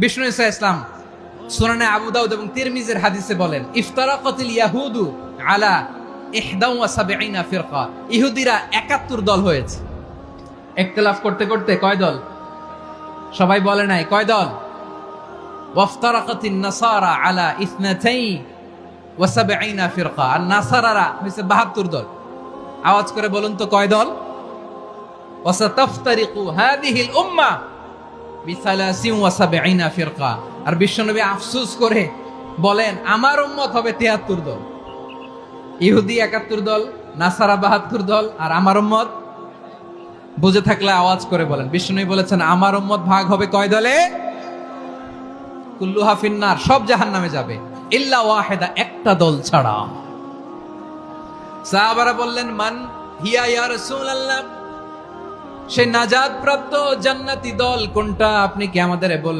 বিষ্ণু ঈসা ইসলাম সুনানে আবু দাউদ এবং তিরমিজির হাদিসে বলেন, ইফতারাকাতিল ইয়াহুদু আলা 71 ফিরকা। ইহুদিরা 71 দল হয়েছে। ইখতিলাফ করতে করতে কয় দল? সবাই বলে নাই কয় দল? ওয়াফতারাকাতিন নাসারা আলা 72 ফিরকা। আর নাসারারা হইছে 72 দল। আওয়াজ করে বলুন তো কয় দল? ওয়াসাতাফতারিকু হাদিহিল উম্মাহ বি73 ফিরকা। আর বিশ্বনবী আফসোস করে বলেন, আমার উম্মত হবে 73 দল। ইহুদি 71 দল, নাসারা 72 দল, আর আমার উম্মত। বুঝে থাকলে আওয়াজ করে বলেন। বিশ্বনবী বলেছেন আমার উম্মত ভাগ হবে কয় দলে? কুল্লুহা ফিন্নার, সব জাহান্নামে যাবে, ইল্লা ওয়াহিদা, একটা দল ছাড়া। সাহাবারা বললেন, মান হিয়া ইয়া রাসূলুল্লাহ, সেই নাজাত প্রাপ্ত জান্নাতি দল কোনটা, আপনি কি আমাদের বল